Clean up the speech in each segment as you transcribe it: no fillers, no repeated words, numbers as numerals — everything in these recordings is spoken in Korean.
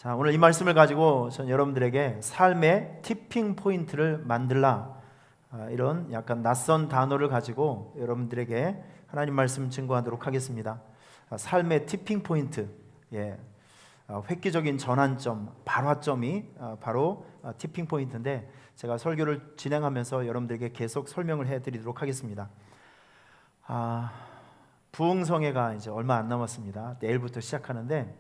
자, 오늘 이 말씀을 가지고 전 여러분들에게 삶의 티핑 포인트를 만들라, 이런 약간 낯선 단어를 가지고 여러분들에게 하나님 말씀 증거하도록 하겠습니다. 삶의 티핑 포인트, 획기적인 전환점, 발화점이 바로 티핑 포인트인데, 제가 설교를 진행하면서 여러분들에게 계속 설명을 해드리도록 하겠습니다. 부흥성회가 이제 얼마 안 남았습니다. 내일부터 시작하는데,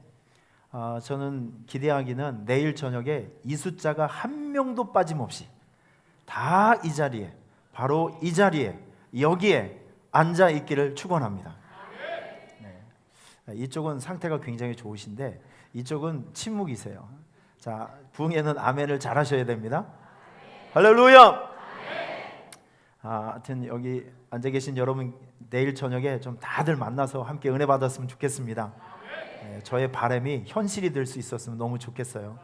저는 기대하기는 내일 저녁에 이 숫자가 한 명도 빠짐없이 다 이 자리에, 바로 이 자리에, 여기에 앉아 있기를 축원합니다. 이쪽은 상태가 굉장히 좋으신데 이쪽은 침묵이세요. 자, 부흥에는 아멘을 잘 하셔야 됩니다. 할렐루야. 하여튼 여기 앉아 계신 여러분, 내일 저녁에 좀 다들 만나서 함께 은혜 받았으면 좋겠습니다. 저의 바람이 현실이 될 수 있었으면 너무 좋겠어요.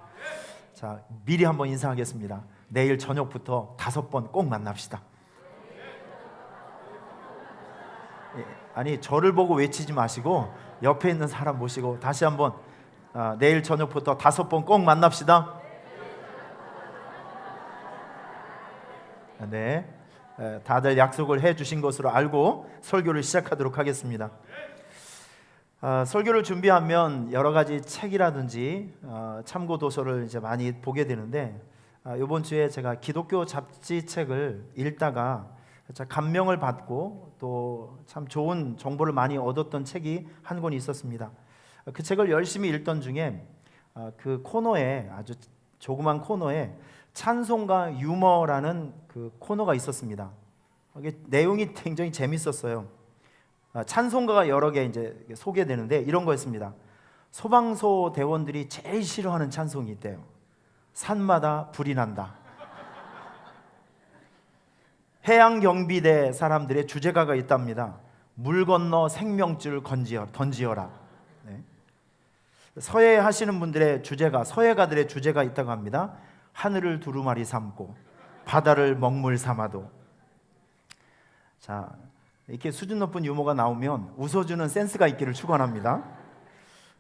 자, 미리 한번 인사하겠습니다. 내일 저녁부터 5번 꼭 만납시다. 아니, 저를 보고 외치지 마시고 옆에 있는 사람 모시고 다시 한번, 내일 저녁부터 5번 꼭 만납시다. 네, 다들 약속을 해주신 것으로 알고 설교를 시작하도록 하겠습니다. 설교를 준비하면 여러 가지 책이라든지 참고 도서를 이제 많이 보게 되는데, 이번 주에 제가 기독교 잡지 책을 읽다가 감명을 받고 또 참 좋은 정보를 많이 얻었던 책이 한 권이 있었습니다. 그 책을 열심히 읽던 중에 그 코너에, 아주 조그만 코너에 찬송가 유머라는 그 코너가 있었습니다. 이게 내용이 굉장히 재밌었어요. 찬송가가 여러 개 이제 소개되는데 이런 거였습니다. 소방서 대원들이 제일 싫어하는 찬송이 있대요. 산마다 불이 난다. 해양경비대 사람들의 주제가가 있답니다. 물 건너 생명줄 던지어라. 네. 서예 하시는 분들의 주제가, 서예가들의 주제가 있다고 합니다. 하늘을 두루마리 삼고 바다를 먹물 삼아도. 자, 이렇게 수준 높은 유머가 나오면 웃어주는 센스가 있기를 축원합니다.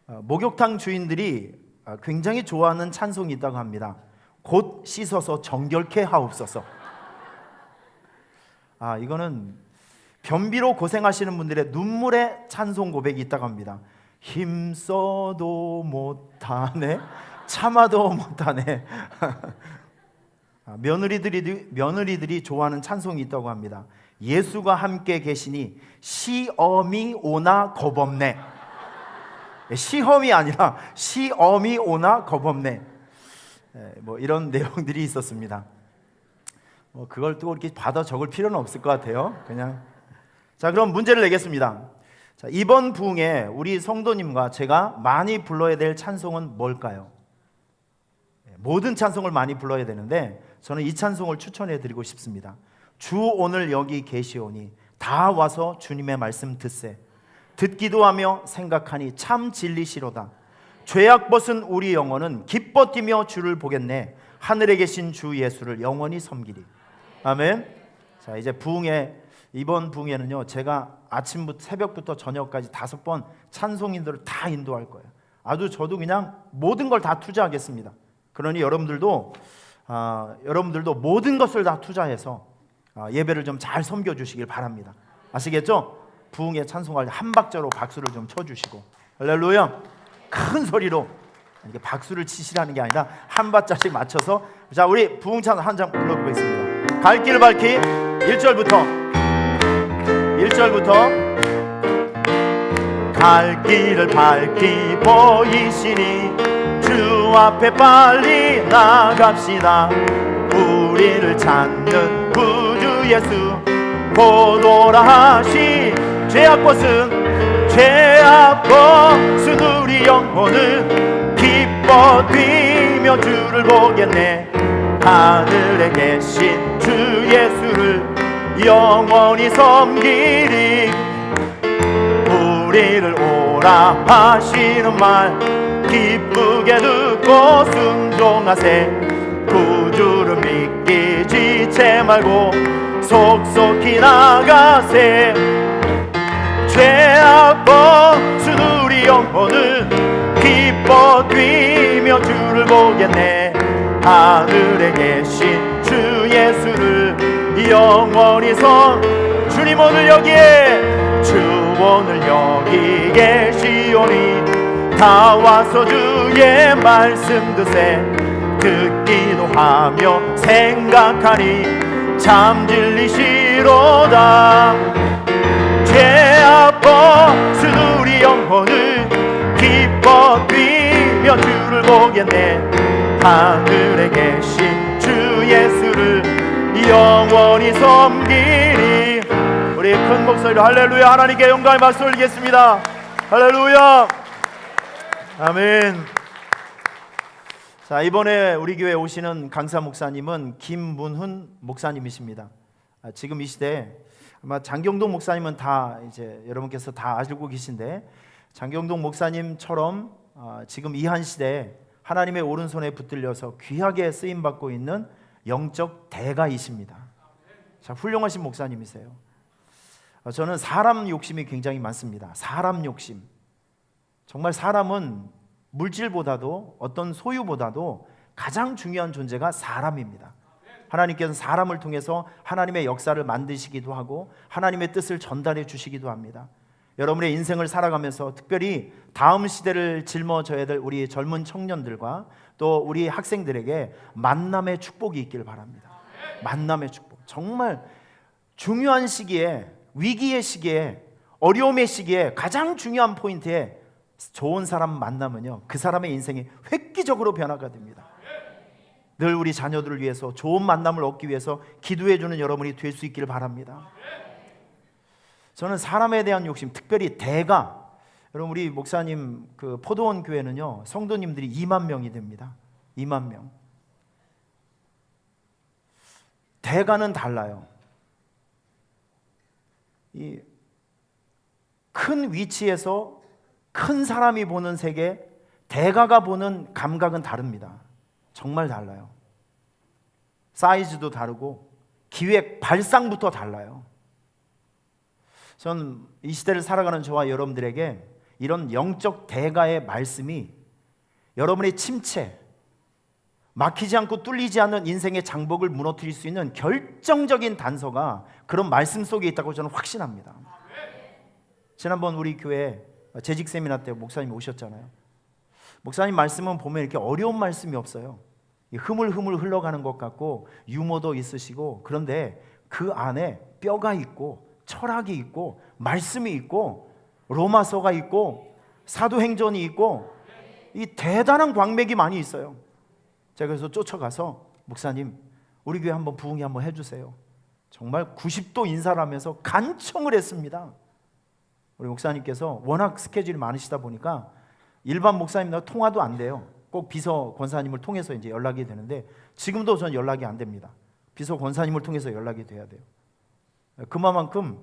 목욕탕 주인들이 굉장히 좋아하는 찬송이 있다고 합니다. 곧 씻어서 정결케 하옵소서. 이거는 변비로 고생하시는 분들의 눈물의 찬송 고백이 있다고 합니다. 힘써도 못하네, 참아도 못하네. 며느리들이 좋아하는 찬송이 있다고 합니다. 예수가 함께 계시니 시험이 오나 겁없네. 시험이 아니라 시험이 오나 겁없네. 뭐 이런 내용들이 있었습니다. 그걸 또 이렇게 받아 적을 필요는 없을 것 같아요. 그냥. 자, 그럼 문제를 내겠습니다. 자, 이번 부흥에 우리 성도님과 제가 많이 불러야 될 찬송은 뭘까요? 모든 찬송을 많이 불러야 되는데 저는 이 찬송을 추천해 드리고 싶습니다. 주 오늘 여기 계시오니 다 와서 주님의 말씀 듣세. 듣기도 하며 생각하니 참 진리시로다. 죄악 벗은 우리 영혼은 기뻐 뛰며 주를 보겠네. 하늘에 계신 주 예수를 영원히 섬기리. 아멘. 자, 이제 이번 부흥에는요, 제가 아침부터 새벽부터 저녁까지 5번 찬송인들을 다 인도할 거예요. 아주 저도 그냥 모든 걸 다 투자하겠습니다. 그러니 여러분들도 모든 것을 다 투자해서 예배를 좀 잘 섬겨주시길 바랍니다. 아시겠죠? 부흥의 찬송할 한 박자로 박수를 좀 쳐주시고, 할렐루야. 큰 소리로, 이게 박수를 치시라는 게 아니라 한 박자씩 맞춰서. 자, 우리 부흥 찬송 한 장 불러보겠습니다. 갈 길을 밝히 1절부터 갈 길을 밝히 보이시니 주 앞에 빨리 나갑시다. 우리를 찾는 구주 예수 곧 오라 하시. 죄악 벗은 우리 영혼은 기뻐 뛰며 주를 보겠네. 하늘에 계신 주 예수를 영원히 섬기리. 우리를 오라 하시는 말 기쁘게 듣고 순종하세. 구주를 믿기 지체 말고 속속히 나가세. 죄악 벗은 우리 영혼은 기뻐 뛰며 비며 주를 보겠네. 하늘에 계신 주 예수를 영원히 주님 오늘 여기에, 주 오늘 여기 계시오니 다 와서 주의 말씀 듣기도 하며 생각하니 참 진리시로다. 죄악 벗은 우리 영혼을 기뻐 뛰며 주를 보겠네. 하늘에 계신 주 예수를 영원히 섬기니. 우리 큰 목소리로 할렐루야, 하나님께 영광의 박수 올리겠습니다. 할렐루야, 아멘. 자, 이번에 우리 교회에 오시는 강사 목사님은 김문훈 목사님이십니다. 지금 이 시대에 아마 장경동 목사님은 다 이제 여러분께서 다 알고 계신데, 장경동 목사님처럼 지금 이 한 시대에 하나님의 오른손에 붙들려서 귀하게 쓰임 받고 있는 영적 대가이십니다. 자, 훌륭하신 목사님이세요. 저는 사람 욕심이 굉장히 많습니다. 사람 욕심. 정말 사람은 물질보다도 어떤 소유보다도 가장 중요한 존재가 사람입니다. 하나님께서는 사람을 통해서 하나님의 역사를 만드시기도 하고 하나님의 뜻을 전달해 주시기도 합니다. 여러분의 인생을 살아가면서 특별히 다음 시대를 짊어져야 될 우리 젊은 청년들과 또 우리 학생들에게 만남의 축복이 있길 바랍니다. 만남의 축복. 정말 중요한 시기에, 위기의 시기에, 어려움의 시기에 가장 중요한 포인트에 좋은 사람 만나면요, 그 사람의 인생이 획기적으로 변화가 됩니다. 늘 우리 자녀들을 위해서 좋은 만남을 얻기 위해서 기도해 주는 여러분이 될 수 있기를 바랍니다. 저는 사람에 대한 욕심, 특별히 대가, 여러분 우리 목사님 그 포도원 교회는요, 성도님들이 2만 명이 됩니다. 2만 명. 대가는 달라요. 이 큰 위치에서 큰 사람이 보는 세계, 대가가 보는 감각은 다릅니다. 정말 달라요. 사이즈도 다르고 기획, 발상부터 달라요. 저는 이 시대를 살아가는 저와 여러분들에게 이런 영적 대가의 말씀이 여러분의 침체, 막히지 않고 뚫리지 않는 인생의 장벽을 무너뜨릴 수 있는 결정적인 단서가 그런 말씀 속에 있다고 저는 확신합니다. 지난번 우리 교회 재직 세미나 때 목사님이 오셨잖아요. 목사님 말씀은 보면 이렇게 어려운 말씀이 없어요. 흐물흐물 흘러가는 것 같고 유머도 있으시고, 그런데 그 안에 뼈가 있고 철학이 있고 말씀이 있고 로마서가 있고 사도행전이 있고 이 대단한 광맥이 많이 있어요. 제가 그래서 쫓아가서 목사님 우리 교회 한번 부흥회 한번 해주세요. 정말 90도 인사를 하면서 간청을 했습니다. 우리 목사님께서 워낙 스케줄이 많으시다 보니까 일반 목사님과 통화도 안 돼요. 꼭 비서 권사님을 통해서 이제 연락이 되는데 지금도 전 연락이 안 됩니다. 비서 권사님을 통해서 연락이 돼야 돼요. 그만큼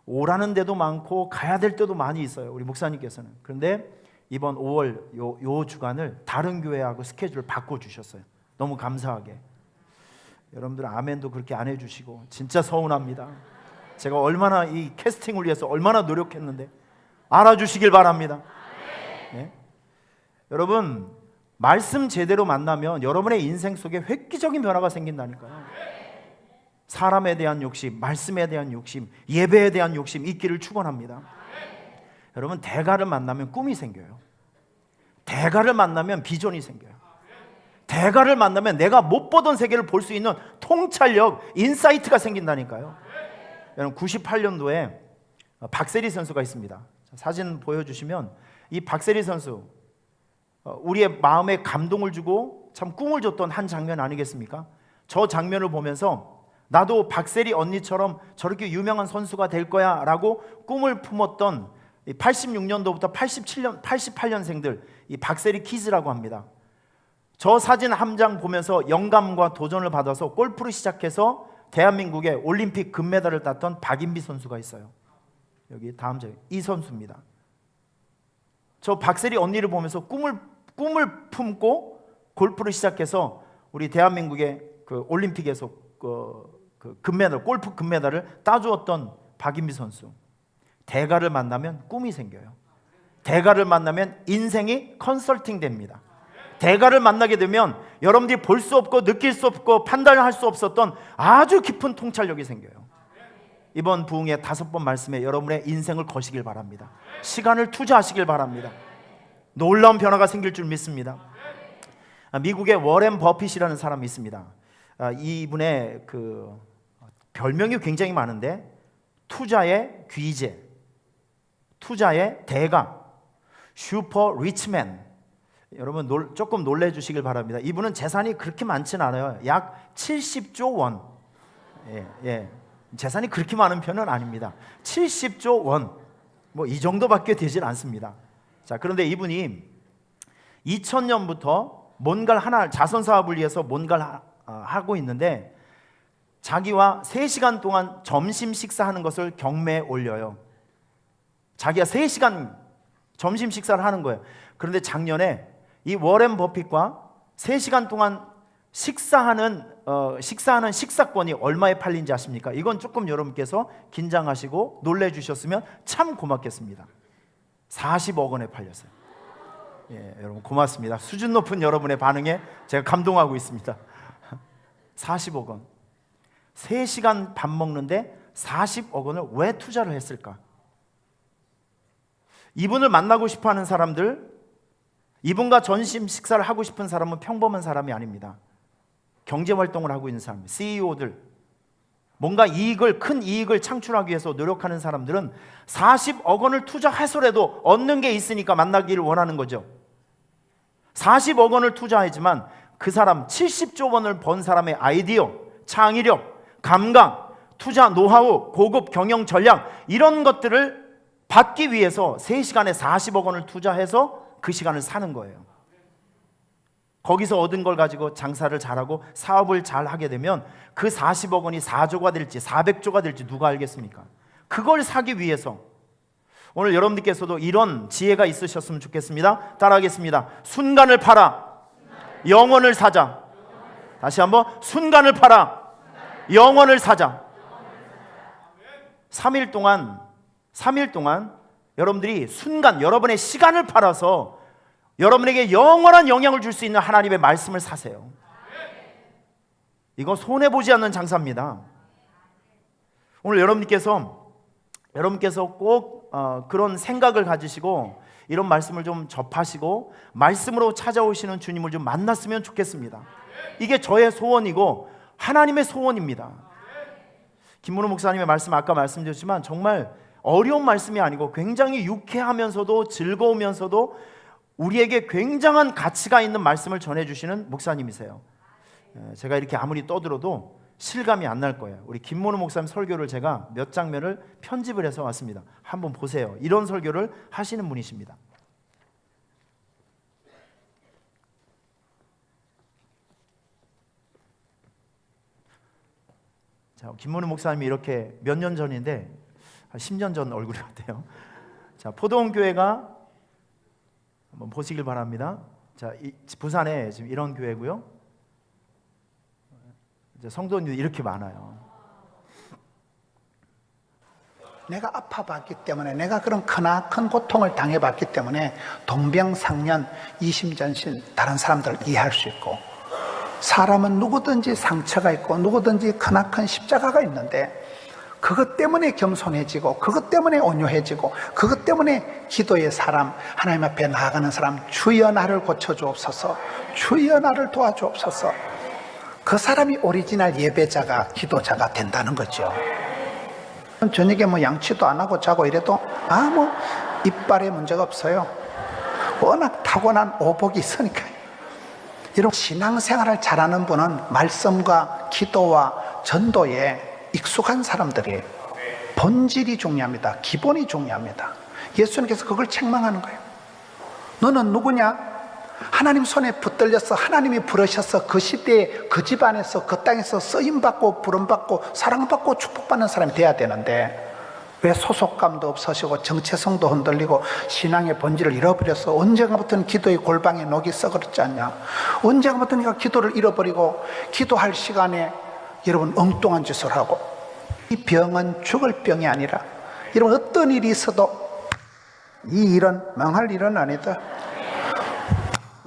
오라는 데도 많고 가야 될 때도 많이 있어요, 우리 목사님께서는. 그런데 이번 5월 요 주간을 다른 교회하고 스케줄을 바꿔주셨어요. 너무 감사하게. 여러분들 아멘도 그렇게 안 해주시고 진짜 서운합니다. 제가 얼마나 이 캐스팅을 위해서 얼마나 노력했는데 알아주시길 바랍니다. 네? 여러분 말씀 제대로 만나면 여러분의 인생 속에 획기적인 변화가 생긴다니까요. 사람에 대한 욕심, 말씀에 대한 욕심, 예배에 대한 욕심 있기를 축원합니다. 여러분 대가를 만나면 꿈이 생겨요. 대가를 만나면 비전이 생겨요. 대가를 만나면 내가 못 보던 세계를 볼 수 있는 통찰력, 인사이트가 생긴다니까요. 여러분 98년도에 박세리 선수가 있습니다. 사진 보여주시면 이 박세리 선수, 우리의 마음에 감동을 주고 참 꿈을 줬던 한 장면 아니겠습니까? 저 장면을 보면서 나도 박세리 언니처럼 저렇게 유명한 선수가 될 거야 라고 꿈을 품었던 86년도부터 88년생들, 이 박세리 키즈라고 합니다. 저 사진 한 장 보면서 영감과 도전을 받아서 골프를 시작해서 대한민국의 올림픽 금메달을 땄던 박인비 선수가 있어요. 여기 다음 절, 이 선수입니다. 저 박세리 언니를 보면서 꿈을 품고 골프를 시작해서 우리 대한민국의 그 올림픽에서 그 금메달, 골프 금메달을 따주었던 박인비 선수. 대가를 만나면 꿈이 생겨요. 대가를 만나면 인생이 컨설팅 됩니다. 대가를 만나게 되면 여러분들이 볼 수 없고 느낄 수 없고 판단할 수 없었던 아주 깊은 통찰력이 생겨요. 이번 부흥의 5번 말씀에 여러분의 인생을 거시길 바랍니다. 시간을 투자하시길 바랍니다. 놀라운 변화가 생길 줄 믿습니다. 미국의 워렌 버핏이라는 사람이 있습니다. 이분의 그 별명이 굉장히 많은데 투자의 귀재, 투자의 대가, 슈퍼 리치맨. 여러분 조금 놀래 주시길 바랍니다. 이분은 재산이 그렇게 많지는 않아요. 약 70조 원. 재산이 그렇게 많은 편은 아닙니다. 70조 원. 뭐 이 정도밖에 되질 않습니다. 자, 그런데 이분이 2000년부터 뭔가를 하나 자선 사업을 위해서 뭔가를 하고 있는데 자기와 3시간 동안 점심 식사하는 것을 경매에 올려요. 자기가 3시간 점심 식사를 하는 거예요. 그런데 작년에 이 워렌 버핏과 3시간 동안 식사하는 식사권이 얼마에 팔린지 아십니까? 이건 조금 여러분께서 긴장하시고 놀래 주셨으면 참 고맙겠습니다. 40억 원에 팔렸어요. 여러분 고맙습니다. 수준 높은 여러분의 반응에 제가 감동하고 있습니다. 40억 원. 3시간 밥 먹는데 40억 원을 왜 투자를 했을까? 이분을 만나고 싶어하는 사람들, 이분과 점심 식사를 하고 싶은 사람은 평범한 사람이 아닙니다. 경제활동을 하고 있는 사람, CEO들, 뭔가 큰 이익을 창출하기 위해서 노력하는 사람들은 40억 원을 투자해서라도 얻는 게 있으니까 만나기를 원하는 거죠. 40억 원을 투자하지만 그 사람 70조 원을 번 사람의 아이디어, 창의력, 감각, 투자 노하우, 고급 경영 전략 이런 것들을 받기 위해서 3시간에 40억 원을 투자해서 그 시간을 사는 거예요. 거기서 얻은 걸 가지고 장사를 잘하고 사업을 잘하게 되면 그 40억 원이 4조가 될지 400조가 될지 누가 알겠습니까? 그걸 사기 위해서 오늘 여러분들께서도 이런 지혜가 있으셨으면 좋겠습니다. 따라하겠습니다. 순간을 팔아 영원을 사자. 다시 한번 순간을 팔아 영원을 사자. 3일 동안 여러분들이 순간 여러분의 시간을 팔아서 여러분에게 영원한 영향을 줄 수 있는 하나님의 말씀을 사세요. 이거 손해보지 않는 장사입니다. 오늘 여러분께서 꼭 그런 생각을 가지시고 이런 말씀을 좀 접하시고 말씀으로 찾아오시는 주님을 좀 만났으면 좋겠습니다. 이게 저의 소원이고 하나님의 소원입니다. 김문호 목사님의 말씀 아까 말씀드렸지만 정말 어려운 말씀이 아니고 굉장히 유쾌하면서도 즐거우면서도 우리에게 굉장한 가치가 있는 말씀을 전해주시는 목사님이세요. 제가 이렇게 아무리 떠들어도 실감이 안 날 거예요. 우리 김문호 목사님 설교를 제가 몇 장면을 편집을 해서 왔습니다. 한번 보세요. 이런 설교를 하시는 분이십니다. 자, 김문호 목사님이 이렇게 몇 년 전인데 한 10년 전 얼굴이 같아요. 자, 포도원 교회가 한번 보시길 바랍니다. 자, 부산에 지금 이런 교회고요. 이제 성도님들이 이렇게 많아요. 내가 아파봤기 때문에, 내가 그런 크나큰 고통을 당해봤기 때문에 동병상련, 이심전심 다른 사람들을 이해할 수 있고, 사람은 누구든지 상처가 있고 누구든지 크나큰 십자가가 있는데 그것 때문에 겸손해지고 그것 때문에 온유해지고 그것 때문에 기도의 사람, 하나님 앞에 나아가는 사람, 주여 나를 고쳐주옵소서, 주여 나를 도와주옵소서, 그 사람이 오리지널 예배자가, 기도자가 된다는 거죠. 저녁에 뭐 양치도 안 하고 자고 이래도 아무 이빨에 문제가 없어요. 워낙 타고난 오복이 있으니까요. 이런 신앙생활을 잘하는 분은 말씀과 기도와 전도에 익숙한 사람들이에요. 본질이 중요합니다. 기본이 중요합니다. 예수님께서 그걸 책망하는 거예요. 너는 누구냐? 하나님 손에 붙들려서 하나님이 부르셔서 그 시대에 그 집안에서 그 땅에서 쓰임받고 부름받고 사랑받고 축복받는 사람이 돼야 되는데 왜 소속감도 없으시고 정체성도 흔들리고 신앙의 본질을 잃어버려서 언젠가부터는 기도의 골방에 녹이 썩었지 않냐? 언젠가부터는 네가 기도를 잃어버리고 기도할 시간에 여러분 엉뚱한 짓을 하고, 이 병은 죽을 병이 아니라 여러분 어떤 일이 있어도 이 일은 망할 일은 아니다,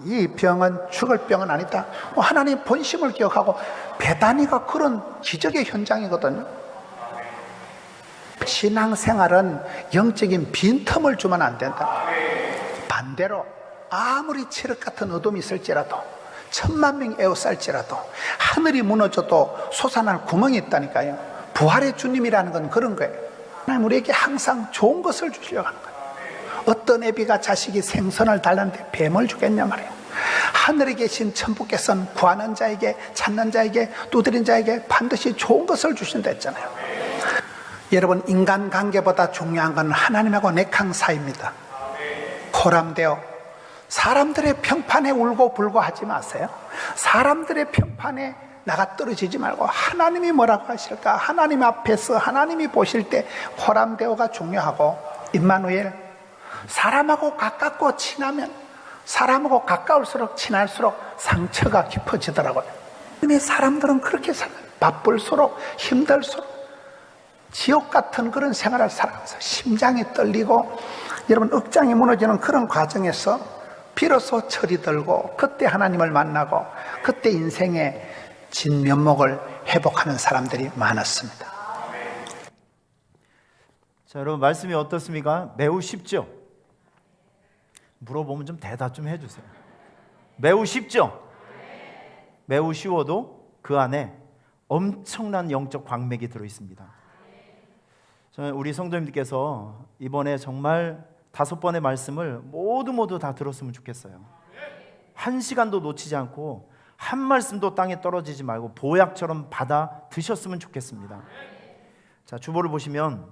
이 병은 죽을 병은 아니다. 하나님 본심을 기억하고, 베다니가 그런 기적의 현장이거든요. 신앙생활은 영적인 빈틈을 주면 안 된다. 반대로 아무리 칠흑 같은 어둠이 있을지라도, 10,000명이 에워쌀지라도, 하늘이 무너져도 솟아날 구멍이 있다니까요. 부활의 주님이라는 건 그런 거예요. 하나님 우리에게 항상 좋은 것을 주시려고 하는 거예요. 어떤 애비가 자식이 생선을 달라는데 뱀을 주겠냐 말이에요. 하늘에 계신 천부께서는 구하는 자에게, 찾는 자에게, 두드린 자에게 반드시 좋은 것을 주신다 했잖아요. 여러분, 인간관계보다 중요한 건 하나님하고 내캉 사이입니다. 코람되어 사람들의 평판에 울고 불고 하지 마세요. 사람들의 평판에 나가 떨어지지 말고 하나님이 뭐라고 하실까, 하나님 앞에서 하나님이 보실 때 코람데오가 중요하고, 임마누엘, 사람하고 가깝고 친하면, 사람하고 가까울수록 친할수록 상처가 깊어지더라고요. 근데 사람들은 그렇게 살아요. 바쁠수록, 힘들수록 지옥 같은 그런 생활을 살아가면서 심장이 떨리고, 여러분 억장이 무너지는 그런 과정에서 비로소 철이 들고, 그때 하나님을 만나고, 그때 인생의 진면목을 회복하는 사람들이 많았습니다. 자, 여러분 말씀이 어떻습니까? 매우 쉽죠? 물어보면 좀 대답 좀 해주세요. 매우 쉽죠? 매우 쉬워도 그 안에 엄청난 영적 광맥이 들어있습니다. 저는 우리 성도님들께서 이번에 정말 5번의 말씀을 모두 다 들었으면 좋겠어요. 1시간도 놓치지 않고 한 말씀도 땅에 떨어지지 말고 보약처럼 받아 드셨으면 좋겠습니다. 자, 주보를 보시면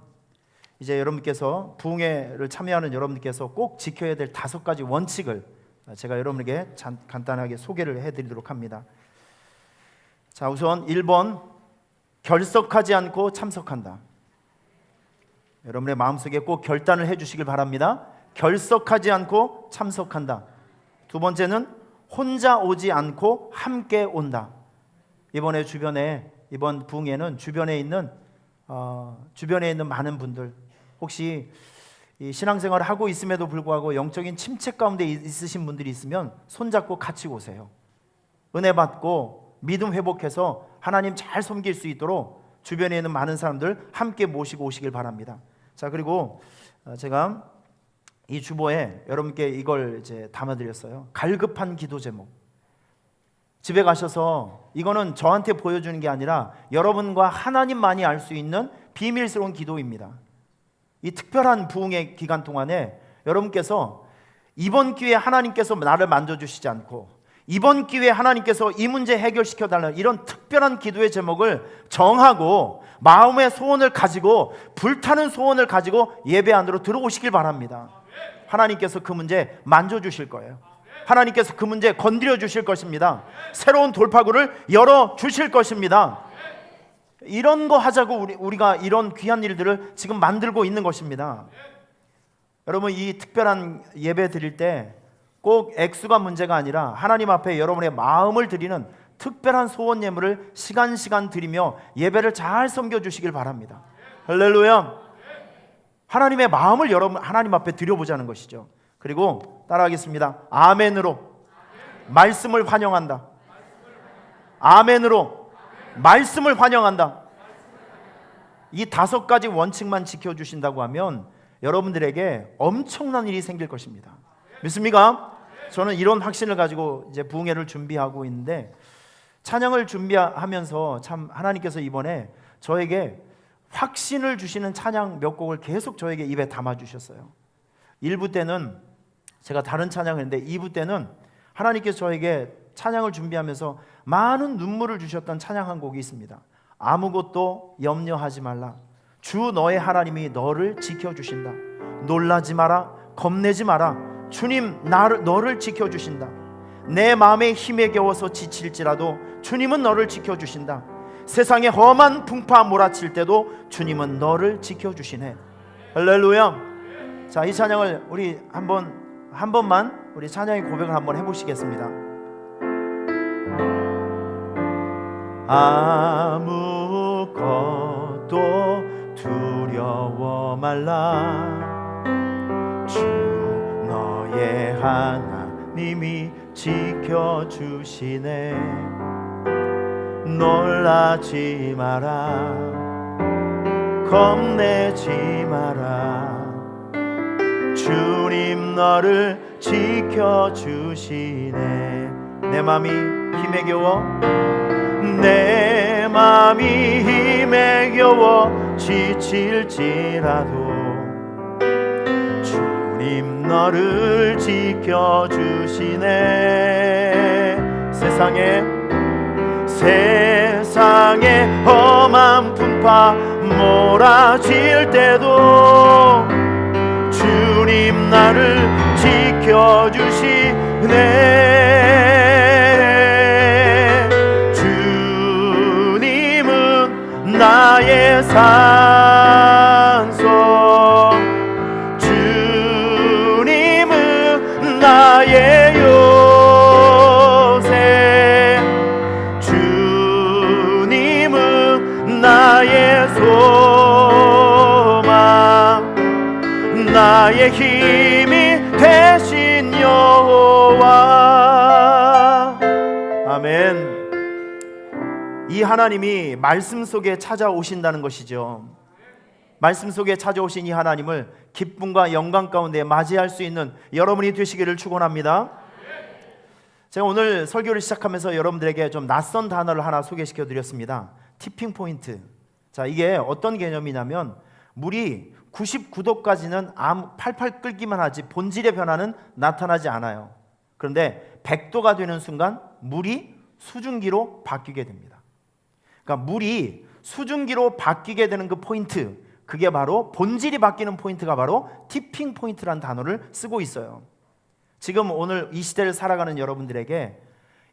이제 여러분께서 부흥회를 참여하는 여러분께서 꼭 지켜야 될 5가지 원칙을 제가 여러분에게 간단하게 소개를 해드리도록 합니다. 자, 우선 1번, 결석하지 않고 참석한다. 여러분의 마음속에 꼭 결단을 해주시길 바랍니다. 결석하지 않고 참석한다. 2번째는 혼자 오지 않고 함께 온다. 이번 부흥회는 주변에 있는 많은 분들, 혹시 이 신앙생활을 하고 있음에도 불구하고 영적인 침체 가운데 있으신 분들이 있으면 손잡고 같이 오세요. 은혜 받고 믿음 회복해서 하나님 잘 섬길 수 있도록 주변에 있는 많은 사람들 함께 모시고 오시길 바랍니다. 자, 그리고 제가 이 주보에 여러분께 이걸 이제 담아드렸어요. 갈급한 기도 제목. 집에 가셔서 이거는 저한테 보여주는 게 아니라 여러분과 하나님만이 알 수 있는 비밀스러운 기도입니다. 이 특별한 부흥의 기간 동안에 여러분께서 이번 기회에 하나님께서 나를 만져주시지 않고, 이번 기회에 하나님께서 이 문제 해결시켜 달라는 이런 특별한 기도의 제목을 정하고 마음의 소원을 가지고, 불타는 소원을 가지고 예배 안으로 들어오시길 바랍니다. 하나님께서 그 문제 만져주실 거예요. 하나님께서 그 문제 건드려 주실 것입니다. 새로운 돌파구를 열어주실 것입니다. 이런 거 하자고 우리가 이런 귀한 일들을 지금 만들고 있는 것입니다. 여러분, 이 특별한 예배 드릴 때 꼭 액수가 문제가 아니라 하나님 앞에 여러분의 마음을 드리는 특별한 소원 예물을 시간 드리며 예배를 잘 섬겨주시길 바랍니다. 할렐루야. 하나님의 마음을 여러분 하나님 앞에 드려보자는 것이죠. 그리고 따라하겠습니다. 아멘으로 말씀을 환영한다. 아멘으로 말씀을 환영한다. 이 5가지 원칙만 지켜주신다고 하면 여러분들에게 엄청난 일이 생길 것입니다. 믿습니까? 저는 이런 확신을 가지고 이제 부흥회를 준비하고 있는데, 찬양을 준비하면서 참 하나님께서 이번에 저에게 확신을 주시는 찬양 몇 곡을 계속 저에게 입에 담아주셨어요. 1부 때는 제가 다른 찬양을 했는데 2부 때는 하나님께서 저에게 찬양을 준비하면서 많은 눈물을 주셨던 찬양 한 곡이 있습니다. 아무것도 염려하지 말라. 주 너의 하나님이 너를 지켜주신다. 놀라지 마라. 겁내지 마라. 주님 너를 지켜주신다. 내 마음에 힘에 겨워서 지칠지라도 주님은 너를 지켜주신다. 세상에 험한 풍파 몰아칠 때도 주님은 너를 지켜주시네. 할렐루야. 자, 이 찬양을 우리 한 번만 우리 찬양의 고백을 한번 해보시겠습니다. 아무것도 두려워 말라. 주 너의 하나님이 지켜주시네. 놀라지 마라, 겁내지 마라. 주님 너를 지켜주시네. 내 맘이 힘에 겨워, 내 맘이 힘에 겨워 지칠지라도 주님 너를 지켜주시네. 세상에 험한 풍파 몰아칠 때도 주님 나를 지켜주시네. 주님은 나의 산소, 주님은 나의 요새, 주님은 나의 소망, 나의 힘이 되신 여호와. 아멘. 이 하나님이 말씀 속에 찾아오신다는 것이죠. 말씀 속에 찾아오신 이 하나님을 기쁨과 영광 가운데 맞이할 수 있는 여러분이 되시기를 축원합니다. 제가 오늘 설교를 시작하면서 여러분들에게 좀 낯선 단어를 하나 소개시켜 드렸습니다. 티핑 포인트. 자, 이게 어떤 개념이냐면 물이 99도까지는 팔팔 끓기만 하지 본질의 변화는 나타나지 않아요. 그런데 100도가 되는 순간 물이 수증기로 바뀌게 됩니다. 그러니까 물이 수증기로 바뀌게 되는 그 포인트, 그게 바로 본질이 바뀌는 포인트가 바로 티핑 포인트라는 단어를 쓰고 있어요. 지금 오늘 이 시대를 살아가는 여러분들에게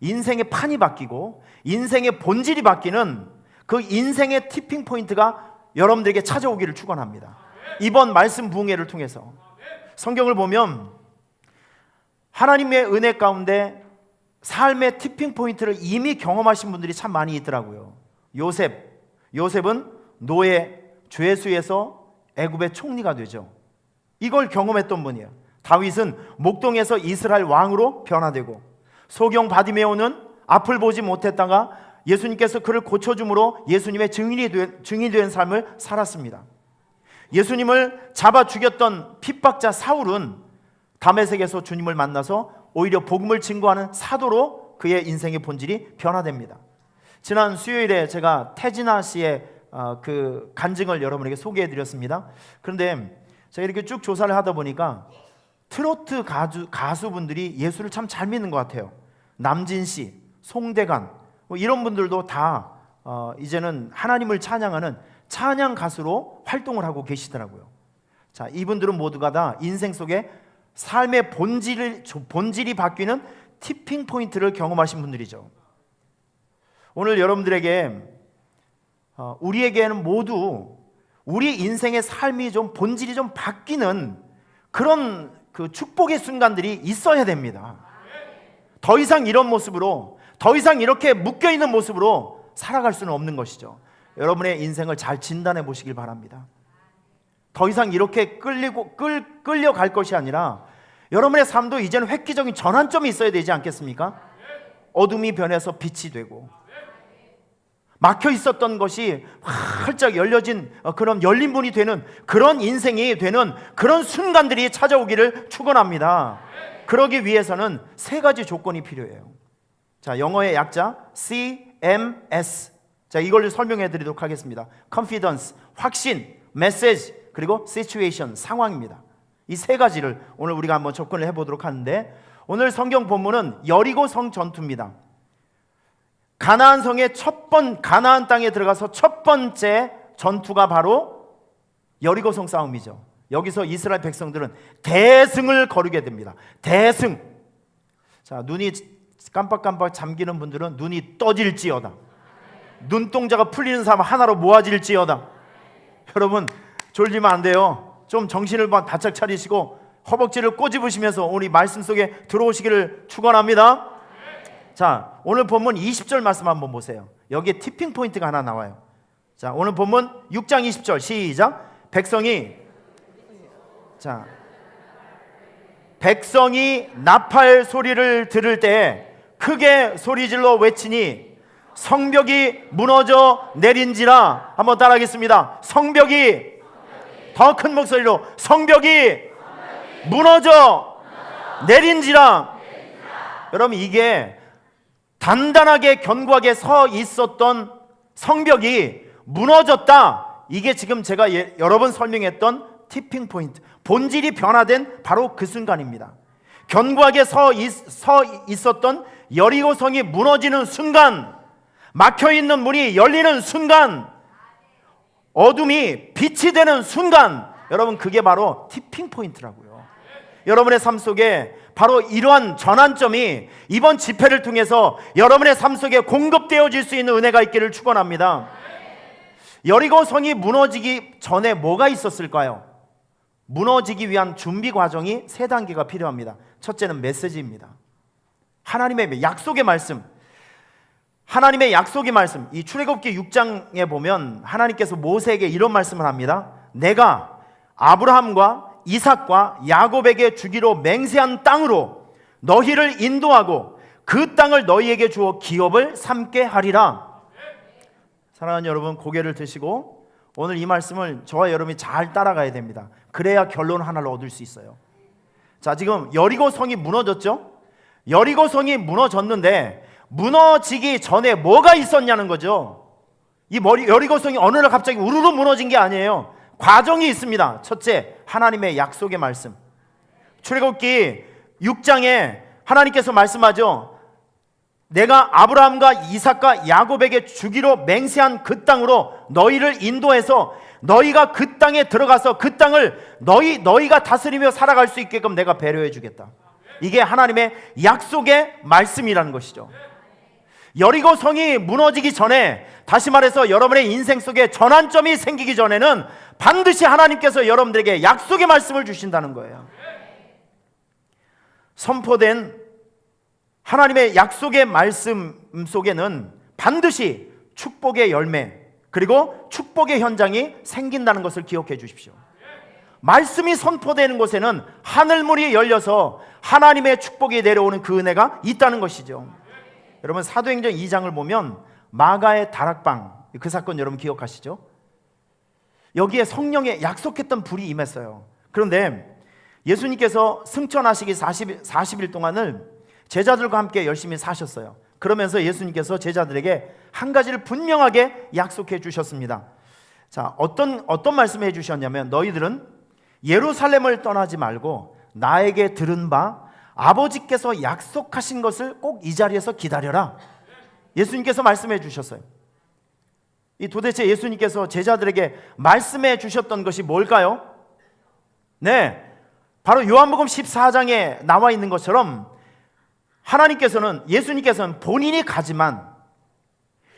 인생의 판이 바뀌고 인생의 본질이 바뀌는 그 인생의 티핑 포인트가 여러분들에게 찾아오기를 축원합니다. 이번 말씀 부흥회를 통해서 성경을 보면 하나님의 은혜 가운데 삶의 티핑 포인트를 이미 경험하신 분들이 참 많이 있더라고요. 요셉은 노예 죄수에서 애굽의 총리가 되죠. 이걸 경험했던 분이에요. 다윗은 목동에서 이스라엘 왕으로 변화되고, 소경 바디메오는 앞을 보지 못했다가 예수님께서 그를 고쳐줌으로 예수님의 증인이 된 삶을 살았습니다. 예수님을 잡아 죽였던 핍박자 사울은 다메섹에서 주님을 만나서 오히려 복음을 증거하는 사도로 그의 인생의 본질이 변화됩니다. 지난 수요일에 제가 태진아 씨의 그 간증을 여러분에게 소개해드렸습니다. 그런데 제가 이렇게 쭉 조사를 하다 보니까 트로트 가수분들이 예수를 참 잘 믿는 것 같아요. 남진 씨, 송대관 이런 분들도 다 이제는 하나님을 찬양하는 찬양 가수로 활동을 하고 계시더라고요. 자, 이분들은 모두가 다 인생 속에 삶의 본질이 바뀌는 티핑 포인트를 경험하신 분들이죠. 오늘 여러분들에게 우리에게는 모두 우리 인생의 삶이 좀 본질이 좀 바뀌는 그런 그 축복의 순간들이 있어야 됩니다. 더 이상 이런 모습으로, 더 이상 이렇게 묶여있는 모습으로 살아갈 수는 없는 것이죠. 여러분의 인생을 잘 진단해 보시길 바랍니다. 더 이상 이렇게 끌려갈 것이 아니라 여러분의 삶도 이제는 획기적인 전환점이 있어야 되지 않겠습니까? 어둠이 변해서 빛이 되고, 막혀 있었던 것이 활짝 열려진 그런 열린 문이 되는 그런 인생이 되는 그런 순간들이 찾아오기를 축원합니다. 그러기 위해서는 세 가지 조건이 필요해요. 자, 영어의 약자 CMS. 자, 이걸 설명해 드리도록 하겠습니다. Confidence, 확신, Message, 그리고 Situation, 상황입니다. 이 세 가지를 오늘 우리가 한번 접근을 해보도록 하는데, 오늘 성경 본문은 여리고 성 전투입니다. 가나안 성의 가나안 땅에 들어가서 첫 번째 전투가 바로 여리고 성 싸움이죠. 여기서 이스라엘 백성들은 대승을 거두게 됩니다. 대승. 자, 눈이 깜빡깜빡 잠기는 분들은 눈이 떠질지어다. 눈동자가 풀리는 사람 하나로 모아질지어다. 여러분 졸리면 안 돼요. 좀 정신을 바짝 차리시고 허벅지를 꼬집으시면서 우리 말씀 속에 들어오시기를 축원합니다. 자, 오늘 본문 20절 말씀 한번 보세요. 여기에 티핑 포인트가 하나 나와요. 자, 오늘 본문 6장 20절 시작. 백성이 자 백성이 나팔 소리를 들을 때 크게 소리질러 외치니 성벽이 무너져 내린지라. 한번 따라하겠습니다. 성벽이, 더 큰 목소리로, 성벽이 무너져 내린지라. 여러분, 이게 단단하게 견고하게 서 있었던 성벽이 무너졌다. 이게 지금 제가 여러 번 설명했던 티핑 포인트, 본질이 변화된 바로 그 순간입니다. 견고하게 서 있었던 여리고성이 무너지는 순간, 막혀있는 문이 열리는 순간, 어둠이 빛이 되는 순간, 여러분, 그게 바로 티핑 포인트라고요. 여러분의 삶 속에 바로 이러한 전환점이 이번 집회를 통해서 여러분의 삶 속에 공급되어질 수 있는 은혜가 있기를 축원합니다. 여리고성이 무너지기 전에 뭐가 있었을까요? 무너지기 위한 준비 과정이 3단계가 필요합니다. 첫째는 메시지입니다. 하나님의 약속의 말씀. 하나님의 약속의 말씀. 이 출애굽기 6장에 보면 하나님께서 모세에게 이런 말씀을 합니다. 내가 아브라함과 이삭과 야곱에게 주기로 맹세한 땅으로 너희를 인도하고 그 땅을 너희에게 주어 기업을 삼게 하리라. 사랑하는 여러분, 고개를 드시고 오늘 이 말씀을 저와 여러분이 잘 따라가야 됩니다. 그래야 결론 하나를 얻을 수 있어요. 자, 지금 여리고성이 무너졌죠? 여리고성이 무너졌는데 무너지기 전에 뭐가 있었냐는 거죠. 이 여리고성이 어느 날 갑자기 우르르 무너진 게 아니에요. 과정이 있습니다. 첫째, 하나님의 약속의 말씀. 출애굽기 6장에 하나님께서 말씀하죠. 내가 아브라함과 이삭과 야곱에게 주기로 맹세한 그 땅으로 너희를 인도해서 너희가 그 땅에 들어가서 그 땅을 너희가 다스리며 살아갈 수 있게끔 내가 배려해 주겠다. 이게 하나님의 약속의 말씀이라는 것이죠. 여리고성이 무너지기 전에, 다시 말해서 여러분의 인생 속에 전환점이 생기기 전에는 반드시 하나님께서 여러분들에게 약속의 말씀을 주신다는 거예요. 선포된 하나님의 약속의 말씀 속에는 반드시 축복의 열매, 그리고 축복의 현장이 생긴다는 것을 기억해 주십시오. 말씀이 선포되는 곳에는 하늘문이 열려서 하나님의 축복이 내려오는 그 은혜가 있다는 것이죠. 여러분, 사도행전 2장을 보면 마가의 다락방, 그 사건 여러분 기억하시죠? 여기에 성령의 약속했던 불이 임했어요. 그런데 예수님께서 승천하시기 40일 동안을 제자들과 함께 열심히 사셨어요. 그러면서 예수님께서 제자들에게 한 가지를 분명하게 약속해 주셨습니다. 자, 어떤 말씀을 해 주셨냐면, 너희들은 예루살렘을 떠나지 말고 나에게 들은 바 아버지께서 약속하신 것을 꼭 이 자리에서 기다려라. 예수님께서 말씀해 주셨어요. 도대체 예수님께서 제자들에게 말씀해 주셨던 것이 뭘까요? 네, 바로 요한복음 14장에 나와 있는 것처럼 예수님께서는 본인이 가지만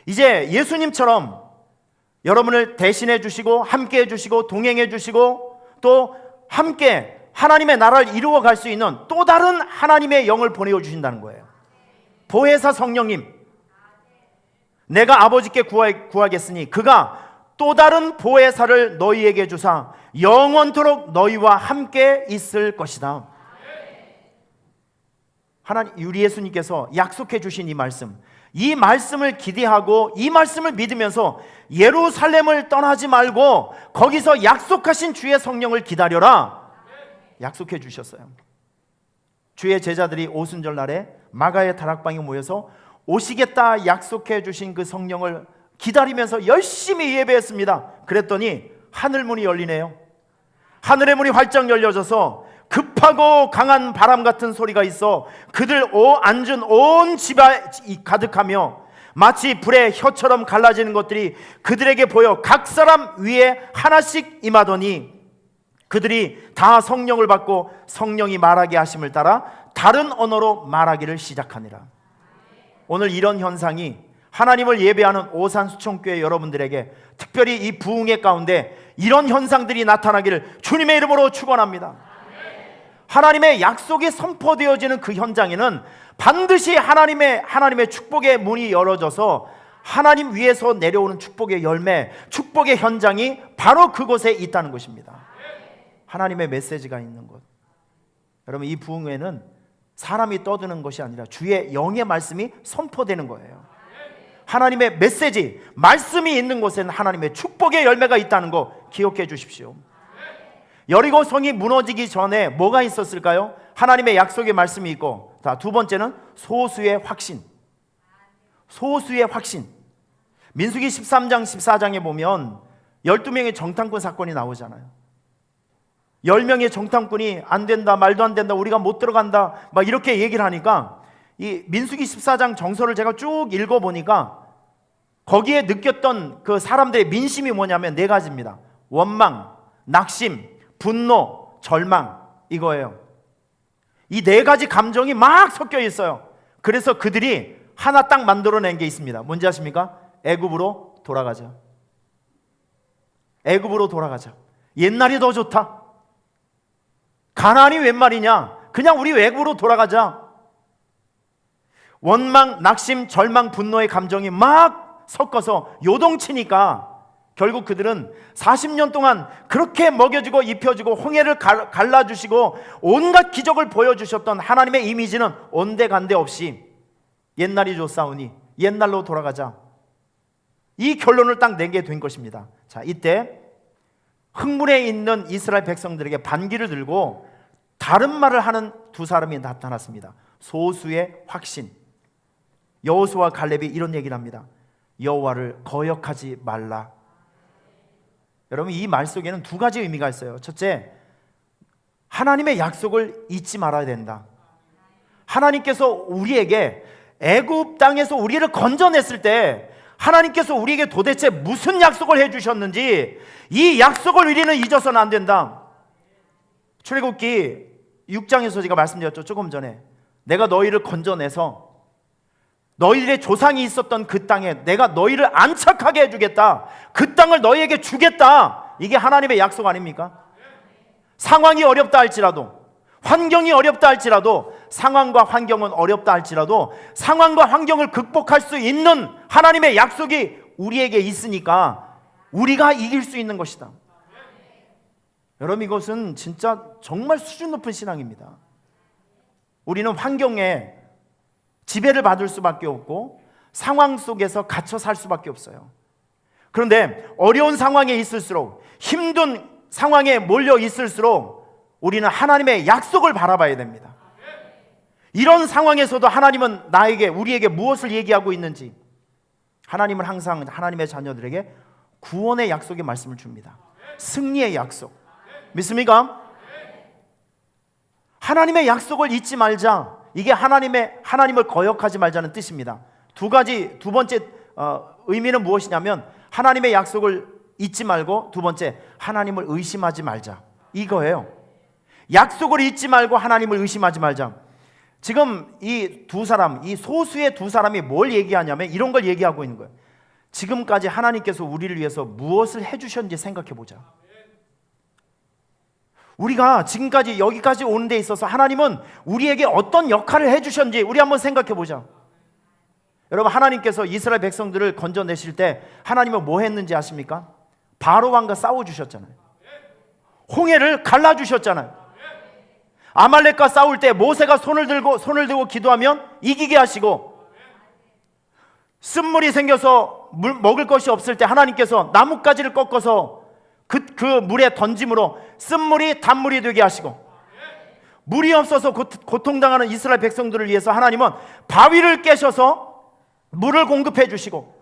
이제 예수님처럼 여러분을 대신해 주시고 함께 해 주시고 동행해 주시고 또 함께 하나님의 나라를 이루어 갈 수 있는 또 다른 하나님의 영을 보내어 주신다는 거예요. 보혜사 성령님, 내가 아버지께 구하겠으니 그가 또 다른 보혜사를 너희에게 주사 영원토록 너희와 함께 있을 것이다. 우리 예수님께서 약속해 주신 이 말씀을 기대하고 이 말씀을 믿으면서 예루살렘을 떠나지 말고 거기서 약속하신 주의 성령을 기다려라. 약속해 주셨어요. 주의 제자들이 오순절 날에 마가의 다락방에 모여서 오시겠다 약속해 주신 그 성령을 기다리면서 열심히 예배했습니다. 그랬더니 하늘문이 열리네요. 하늘의 문이 활짝 열려져서 급하고 강한 바람 같은 소리가 있어 그들 앉은 온 집에 가득하며 마치 불의 혀처럼 갈라지는 것들이 그들에게 보여 각 사람 위에 하나씩 임하더니 그들이 다 성령을 받고 성령이 말하게 하심을 따라 다른 언어로 말하기를 시작하니라. 오늘 이런 현상이 하나님을 예배하는 오산수청교회 여러분들에게 특별히 이 부흥의 가운데 이런 현상들이 나타나기를 주님의 이름으로 축원합니다. 하나님의 약속이 선포되어지는 그 현장에는 반드시 하나님의 축복의 문이 열어져서 하나님 위에서 내려오는 축복의 열매, 축복의 현장이 바로 그곳에 있다는 것입니다. 하나님의 메시지가 있는 곳. 여러분, 이 부흥회는 사람이 떠드는 것이 아니라 주의 영의 말씀이 선포되는 거예요. 하나님의 메시지, 말씀이 있는 곳에는 하나님의 축복의 열매가 있다는 거 기억해 주십시오. 여리고 성이 무너지기 전에 뭐가 있었을까요? 하나님의 약속의 말씀이 있고, 두 번째는 소수의 확신. 소수의 확신. 민수기 13장 14장에 보면 12명의 정탐꾼 사건이 나오잖아요. 10명의 정탐꾼이 안 된다, 말도 안 된다, 우리가 못 들어간다 막 이렇게 얘기를 하니까 이 민수기 14장 정서를 제가 쭉 읽어보니까 거기에 느꼈던 그 사람들의 민심이 뭐냐면 네 가지입니다. 원망, 낙심, 분노, 절망, 이거예요. 이 네 가지 감정이 막 섞여 있어요. 그래서 그들이 하나 딱 만들어낸 게 있습니다. 뭔지 아십니까? 애굽으로 돌아가자. 애굽으로 돌아가자. 옛날이 더 좋다. 가나안이 웬 말이냐? 그냥 우리 애굽으로 돌아가자. 원망, 낙심, 절망, 분노의 감정이 막 섞어서 요동치니까 결국 그들은 40년 동안 그렇게 먹여주고 입혀주고 홍해를 갈라주시고 온갖 기적을 보여주셨던 하나님의 이미지는 온데간데 없이 옛날이 좋사오니 옛날로 돌아가자. 이 결론을 딱 내게 된 것입니다. 자, 이때 흥분해 있는 이스라엘 백성들에게 반기를 들고 다른 말을 하는 두 사람이 나타났습니다. 소수의 확신. 여호수아와 갈렙이 이런 얘기를 합니다. 여호와를 거역하지 말라. 여러분, 이 말 속에는 두 가지 의미가 있어요. 첫째, 하나님의 약속을 잊지 말아야 된다. 하나님께서 우리에게 애굽 땅에서 우리를 건져냈을 때 하나님께서 우리에게 도대체 무슨 약속을 해주셨는지 이 약속을 우리는 잊어서는 안 된다. 출애굽기 6장에서 제가 말씀드렸죠, 조금 전에. 내가 너희를 건져내서 너희들의 조상이 있었던 그 땅에 내가 너희를 안착하게 해주겠다. 그 땅을 너희에게 주겠다. 이게 하나님의 약속 아닙니까? 상황이 어렵다 할지라도, 환경이 어렵다 할지라도, 상황과 환경은 어렵다 할지라도 상황과 환경을 극복할 수 있는 하나님의 약속이 우리에게 있으니까 우리가 이길 수 있는 것이다. 여러분, 이것은 진짜 정말 수준 높은 신앙입니다. 우리는 환경에 지배를 받을 수밖에 없고 상황 속에서 갇혀 살 수밖에 없어요. 그런데 어려운 상황에 있을수록, 힘든 상황에 몰려 있을수록 우리는 하나님의 약속을 바라봐야 됩니다. 이런 상황에서도 하나님은 우리에게 무엇을 얘기하고 있는지, 하나님은 항상 하나님의 자녀들에게 구원의 약속의 말씀을 줍니다. 승리의 약속. 믿습니까? 하나님의 약속을 잊지 말자. 이게 하나님을 거역하지 말자는 뜻입니다. 두 번째 의미는 무엇이냐면 하나님의 약속을 잊지 말고, 두 번째, 하나님을 의심하지 말자. 이거예요. 약속을 잊지 말고 하나님을 의심하지 말자. 지금 이 소수의 두 사람이 뭘 얘기하냐면 이런 걸 얘기하고 있는 거예요. 지금까지 하나님께서 우리를 위해서 무엇을 해주셨는지 생각해 보자. 우리가 지금까지 여기까지 오는 데 있어서 하나님은 우리에게 어떤 역할을 해주셨는지 우리 한번 생각해 보자. 여러분, 하나님께서 이스라엘 백성들을 건져내실 때 하나님은 뭐 했는지 아십니까? 바로 왕과 싸워주셨잖아요. 홍해를 갈라주셨잖아요. 아말렉과 싸울 때 모세가 손을 들고 기도하면 이기게 하시고, 쓴물이 생겨서 먹을 것이 없을 때 하나님께서 나뭇가지를 꺾어서 그 물에 던짐으로 쓴물이 단물이 되게 하시고, 물이 없어서 고통당하는 이스라엘 백성들을 위해서 하나님은 바위를 깨셔서 물을 공급해 주시고,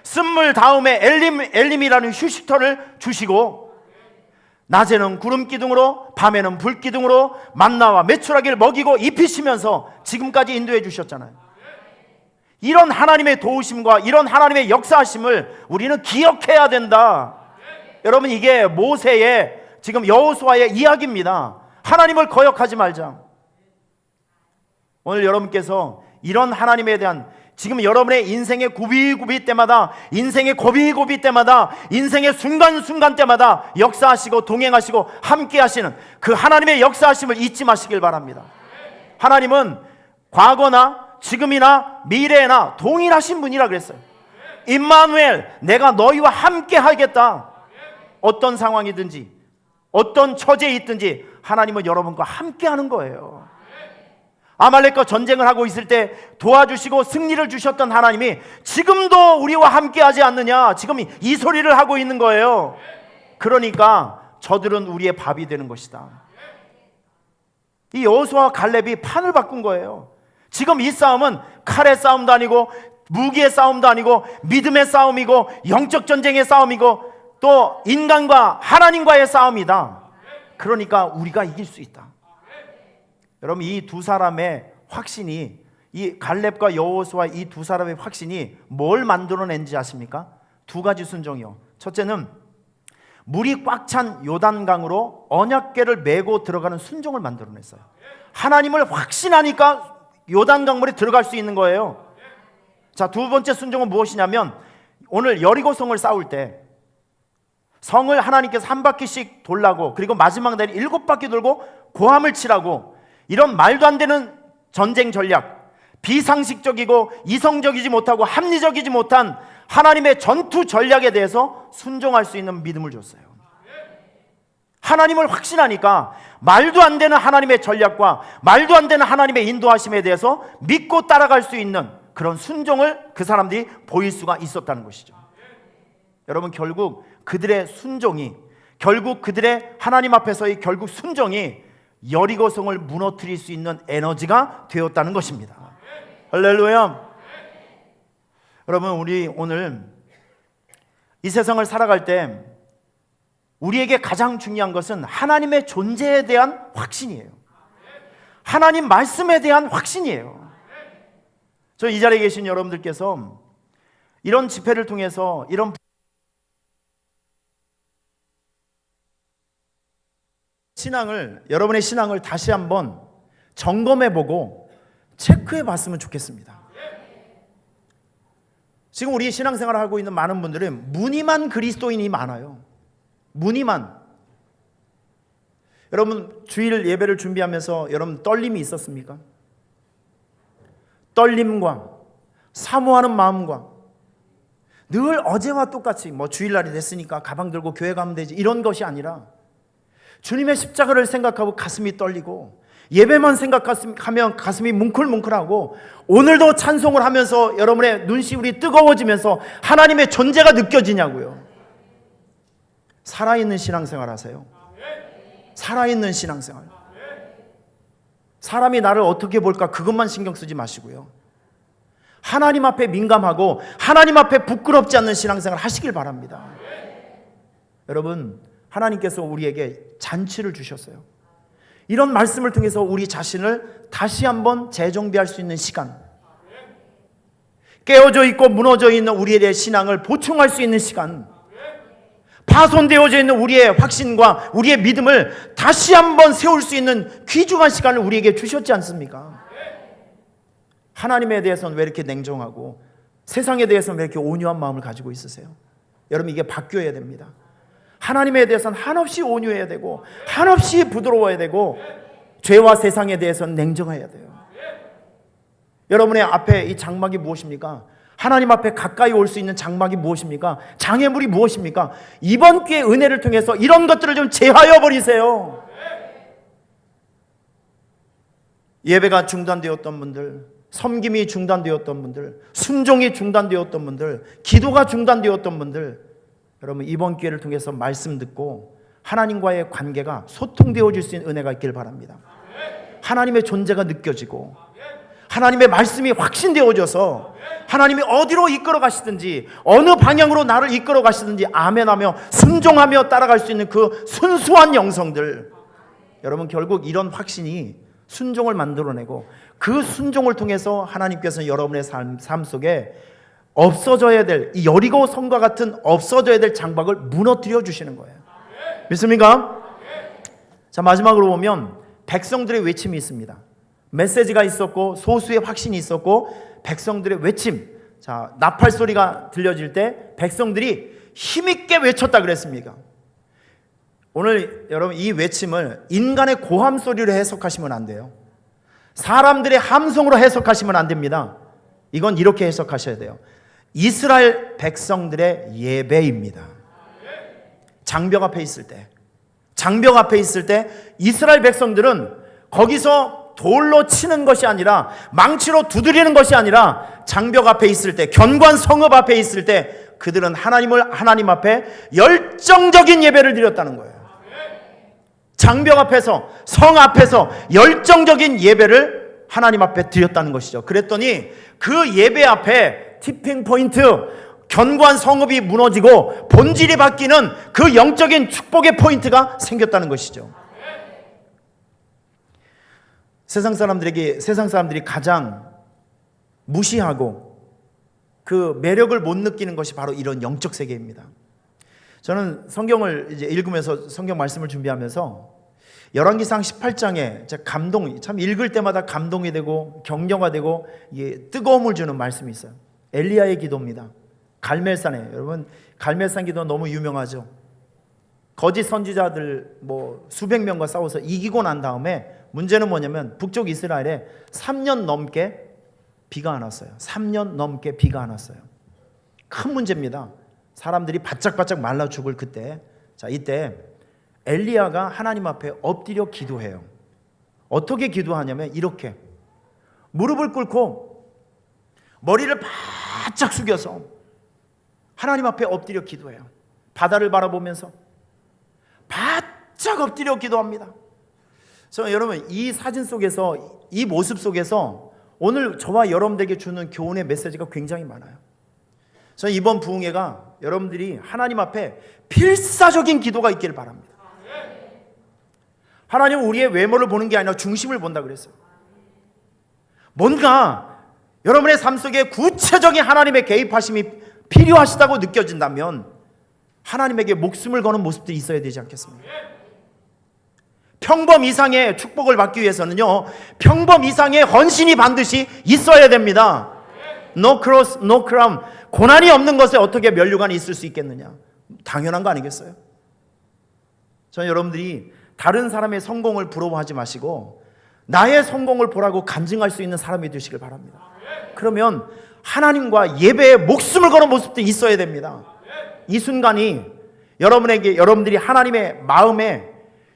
쓴물 다음에 엘림이라는 휴식터를 주시고, 낮에는 구름 기둥으로 밤에는 불 기둥으로 만나와 메추라기를 먹이고 입히시면서 지금까지 인도해 주셨잖아요. 이런 하나님의 도우심과 이런 하나님의 역사하심을 우리는 기억해야 된다. 여러분, 이게 모세의, 지금 여호수아의 이야기입니다. 하나님을 거역하지 말자. 오늘 여러분께서 이런 하나님에 대한, 지금 여러분의 인생의 구비구비 때마다, 인생의 고비고비 때마다, 인생의 순간순간 때마다 역사하시고 동행하시고 함께 하시는 그 하나님의 역사하심을 잊지 마시길 바랍니다. 하나님은 과거나 지금이나 미래나 동일하신 분이라 그랬어요. 임마누엘, 내가 너희와 함께 하겠다. 어떤 상황이든지 어떤 처지에 있든지 하나님은 여러분과 함께 하는 거예요. 아말렉과 전쟁을 하고 있을 때 도와주시고 승리를 주셨던 하나님이 지금도 우리와 함께 하지 않느냐, 지금 이 소리를 하고 있는 거예요. 그러니까 저들은 우리의 밥이 되는 것이다. 이 여호수아와 갈렙이 판을 바꾼 거예요. 지금 이 싸움은 칼의 싸움도 아니고 무기의 싸움도 아니고 믿음의 싸움이고 영적 전쟁의 싸움이고 또 인간과 하나님과의 싸움이다. 그러니까 우리가 이길 수 있다. 여러분, 이 두 사람의 확신이, 이 갈렙과 여호수아 이 두 사람의 확신이 뭘 만들어낸지 아십니까? 두 가지 순종이요. 첫째는 물이 꽉 찬 요단강으로 언약궤를 메고 들어가는 순종을 만들어냈어요. 하나님을 확신하니까 요단강물에 들어갈 수 있는 거예요. 자, 두 번째 순종은 무엇이냐면 오늘 여리고성을 싸울 때 성을 하나님께서 한 바퀴씩 돌라고, 그리고 마지막 날 7바퀴 돌고 고함을 치라고, 이런 말도 안 되는 전쟁 전략, 비상식적이고 이성적이지 못하고 합리적이지 못한 하나님의 전투 전략에 대해서 순종할 수 있는 믿음을 줬어요. 하나님을 확신하니까 말도 안 되는 하나님의 전략과 말도 안 되는 하나님의 인도하심에 대해서 믿고 따라갈 수 있는 그런 순종을 그 사람들이 보일 수가 있었다는 것이죠. 여러분, 결국 그들의 순종이, 결국 그들의 하나님 앞에서의 결국 순종이 여리고성을 무너뜨릴 수 있는 에너지가 되었다는 것입니다. 할렐루야. 여러분, 우리 오늘 이 세상을 살아갈 때 우리에게 가장 중요한 것은 하나님의 존재에 대한 확신이에요. 하나님 말씀에 대한 확신이에요. 저 이 자리에 계신 여러분들께서 이런 집회를 통해서 이런 신앙을, 여러분의 신앙을 다시 한번 점검해보고 체크해봤으면 좋겠습니다. 지금 우리 신앙생활을 하고 있는 많은 분들은 무늬만 그리스도인이 많아요. 무늬만. 여러분, 주일 예배를 준비하면서 여러분 떨림이 있었습니까? 떨림과 사모하는 마음과 늘 어제와 똑같이 뭐 주일날이 됐으니까 가방 들고 교회 가면 되지, 이런 것이 아니라 주님의 십자가를 생각하고 가슴이 떨리고 예배만 생각하면 가슴이 뭉클뭉클하고 오늘도 찬송을 하면서 여러분의 눈시울이 뜨거워지면서 하나님의 존재가 느껴지냐고요. 살아있는 신앙생활 하세요. 살아있는 신앙생활. 사람이 나를 어떻게 볼까 그것만 신경 쓰지 마시고요. 하나님 앞에 민감하고 하나님 앞에 부끄럽지 않는 신앙생활 하시길 바랍니다. 여러분, 하나님께서 우리에게 잔치를 주셨어요. 이런 말씀을 통해서 우리 자신을 다시 한번 재정비할 수 있는 시간, 깨어져 있고 무너져 있는 우리의 신앙을 보충할 수 있는 시간, 파손되어져 있는 우리의 확신과 우리의 믿음을 다시 한번 세울 수 있는 귀중한 시간을 우리에게 주셨지 않습니까? 하나님에 대해서는 왜 이렇게 냉정하고 세상에 대해서는 왜 이렇게 온유한 마음을 가지고 있으세요? 여러분, 이게 바뀌어야 됩니다. 하나님에 대해서는 한없이 온유해야 되고 한없이 부드러워야 되고 죄와 세상에 대해서는 냉정해야 돼요. 여러분의 앞에 이 장막이 무엇입니까? 하나님 앞에 가까이 올 수 있는 장막이 무엇입니까? 장애물이 무엇입니까? 이번 기회의 은혜를 통해서 이런 것들을 좀 제하여 버리세요. 예배가 중단되었던 분들, 섬김이 중단되었던 분들, 순종이 중단되었던 분들, 기도가 중단되었던 분들, 여러분 이번 기회를 통해서 말씀 듣고 하나님과의 관계가 소통되어질 수 있는 은혜가 있길 바랍니다. 하나님의 존재가 느껴지고 하나님의 말씀이 확신되어져서 하나님이 어디로 이끌어 가시든지 어느 방향으로 나를 이끌어 가시든지 아멘하며 순종하며 따라갈 수 있는 그 순수한 영성들, 여러분 결국 이런 확신이 순종을 만들어내고 그 순종을 통해서 하나님께서는 여러분의 삶 속에 없어져야 될, 이 여리고 성과 같은 없어져야 될 장막을 무너뜨려 주시는 거예요. 믿습니까? 자, 마지막으로 보면 백성들의 외침이 있습니다. 메시지가 있었고 소수의 확신이 있었고 백성들의 외침. 자, 나팔 소리가 들려질 때 백성들이 힘있게 외쳤다 그랬습니까? 오늘 여러분 이 외침을 인간의 고함 소리로 해석하시면 안 돼요. 사람들의 함성으로 해석하시면 안 됩니다. 이건 이렇게 해석하셔야 돼요. 이스라엘 백성들의 예배입니다. 장벽 앞에 있을 때, 장벽 앞에 있을 때 이스라엘 백성들은 거기서 돌로 치는 것이 아니라, 망치로 두드리는 것이 아니라, 장벽 앞에 있을 때, 견고한 성읍 앞에 있을 때 그들은 하나님 앞에 열정적인 예배를 드렸다는 거예요. 장벽 앞에서, 성 앞에서 열정적인 예배를 하나님 앞에 드렸다는 것이죠. 그랬더니 그 예배 앞에 티핑 포인트, 견고한 성읍이 무너지고 본질이 바뀌는 그 영적인 축복의 포인트가 생겼다는 것이죠. 세상 사람들이 가장 무시하고 그 매력을 못 느끼는 것이 바로 이런 영적 세계입니다. 저는 성경을 이제 읽으면서, 성경 말씀을 준비하면서 열왕기상 18장에 참 읽을 때마다 감동이 되고 격려가 되고 뜨거움을 주는 말씀이 있어요. 엘리야의 기도입니다. 갈멜산에, 여러분 갈멜산 기도 너무 유명하죠. 거짓 선지자들 수백 명과 싸워서 이기고 난 다음에 문제는 뭐냐면 북쪽 이스라엘에 3년 넘게 비가 안 왔어요. 3년 넘게 비가 안 왔어요. 큰 문제입니다. 사람들이 바짝바짝 말라 죽을 그때, 이때 엘리야가 하나님 앞에 엎드려 기도해요. 어떻게 기도하냐면 이렇게 무릎을 꿇고 머리를 바짝 숙여서 하나님 앞에 엎드려 기도해요. 바다를 바라보면서 바짝 엎드려 기도합니다. 여러분, 이 사진 속에서, 이 모습 속에서 오늘 저와 여러분들에게 주는 교훈의 메시지가 굉장히 많아요. 저는 이번 부흥회가 여러분들이 하나님 앞에 필사적인 기도가 있기를 바랍니다. 하나님은 우리의 외모를 보는 게 아니라 중심을 본다 그랬어요. 뭔가 여러분의 삶 속에 구체적인 하나님의 개입하심이 필요하시다고 느껴진다면 하나님에게 목숨을 거는 모습들이 있어야 되지 않겠습니까? 평범 이상의 축복을 받기 위해서는요, 평범 이상의 헌신이 반드시 있어야 됩니다. No cross, no crown. 고난이 없는 것에 어떻게 면류관이 있을 수 있겠느냐? 당연한 거 아니겠어요? 저는 여러분들이 다른 사람의 성공을 부러워하지 마시고 나의 성공을 보라고 간증할 수 있는 사람이 되시길 바랍니다. 그러면 하나님과 예배에 목숨을 거는 모습도 있어야 됩니다. 이 순간이 여러분들이 하나님의 마음에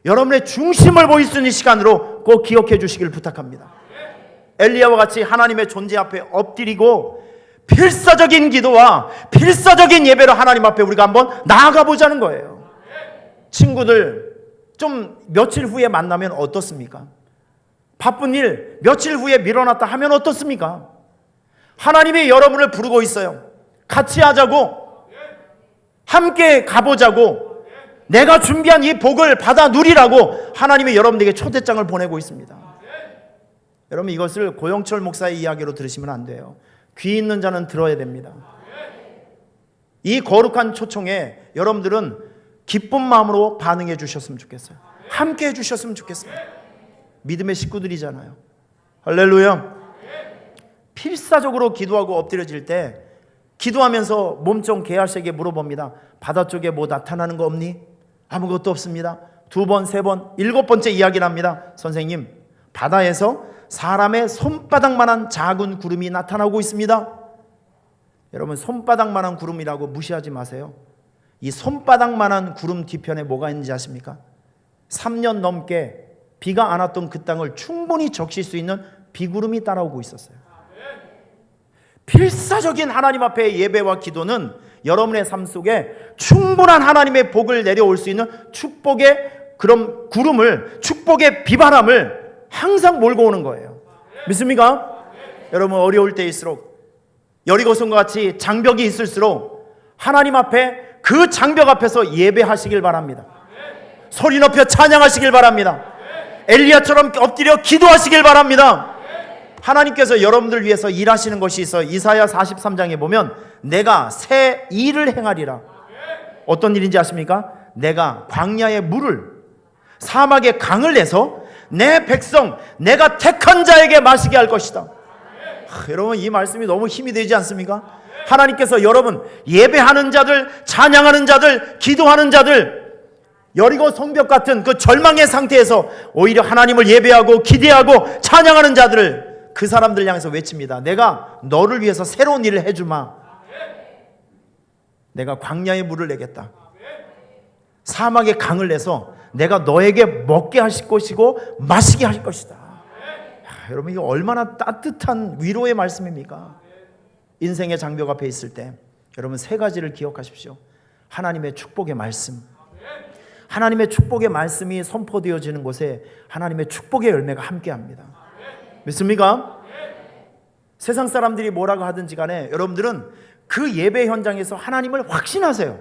여러분의 중심을 보일 수 있는 시간으로 꼭 기억해 주시길 부탁합니다. 엘리야와 같이 하나님의 존재 앞에 엎드리고 필사적인 기도와 필사적인 예배로 하나님 앞에 우리가 한번 나아가 보자는 거예요. 친구들 좀 며칠 후에 만나면 어떻습니까? 바쁜 일 며칠 후에 미뤄놨다 하면 어떻습니까? 하나님이 여러분을 부르고 있어요. 같이 하자고, 함께 가보자고, 내가 준비한 이 복을 받아 누리라고 하나님이 여러분에게 초대장을 보내고 있습니다. 여러분, 이것을 고영철 목사의 이야기로 들으시면 안 돼요. 귀 있는 자는 들어야 됩니다. 이 거룩한 초청에 여러분들은 기쁜 마음으로 반응해 주셨으면 좋겠어요. 함께 해 주셨으면 좋겠습니다. 믿음의 식구들이잖아요. 할렐루야. 필사적으로 기도하고 엎드려질 때 기도하면서 몸종 게하시에게 물어봅니다. 바다 쪽에 뭐 나타나는 거 없니? 아무것도 없습니다. 2번, 3번, 7번째 이야기를 합니다. 선생님, 바다에서 사람의 손바닥만한 작은 구름이 나타나고 있습니다. 여러분, 손바닥만한 구름이라고 무시하지 마세요. 이 손바닥만한 구름 뒤편에 뭐가 있는지 아십니까? 3년 넘게 비가 안 왔던 그 땅을 충분히 적실 수 있는 비구름이 따라오고 있었어요. 필사적인 하나님 앞의 예배와 기도는 여러분의 삶 속에 충분한 하나님의 복을 내려올 수 있는 축복의 그런 구름을, 축복의 비바람을 항상 몰고 오는 거예요. 믿습니까? 여러분, 어려울 때일수록 여리고성과 같이 장벽이 있을수록 하나님 앞에, 그 장벽 앞에서 예배하시길 바랍니다. 소리 높여 찬양하시길 바랍니다. 엘리야처럼 엎드려 기도하시길 바랍니다. 하나님께서 여러분들 위해서 일하시는 것이 있어. 이사야 43장에 보면 내가 새 일을 행하리라. 어떤 일인지 아십니까? 내가 광야의 물을, 사막의 강을 내서 내 백성, 내가 택한 자에게 마시게 할 것이다. 여러분, 이 말씀이 너무 힘이 되지 않습니까? 하나님께서 여러분, 예배하는 자들, 찬양하는 자들, 기도하는 자들, 여리고 성벽 같은 그 절망의 상태에서 오히려 하나님을 예배하고 기대하고 찬양하는 자들을, 그 사람들 향해서 외칩니다. 내가 너를 위해서 새로운 일을 해주마. 내가 광야의 물을 내겠다. 사막의 강을 내서 내가 너에게 먹게 하실 것이고 마시게 할 것이다. 여러분, 이게 얼마나 따뜻한 위로의 말씀입니까? 인생의 장벽 앞에 있을 때 여러분, 세 가지를 기억하십시오. 하나님의 축복의 말씀, 하나님의 축복의 말씀이 선포되어지는 곳에 하나님의 축복의 열매가 함께합니다. 믿습니까? 세상 사람들이 뭐라고 하든지 간에 여러분들은 그 예배 현장에서 하나님을 확신하세요.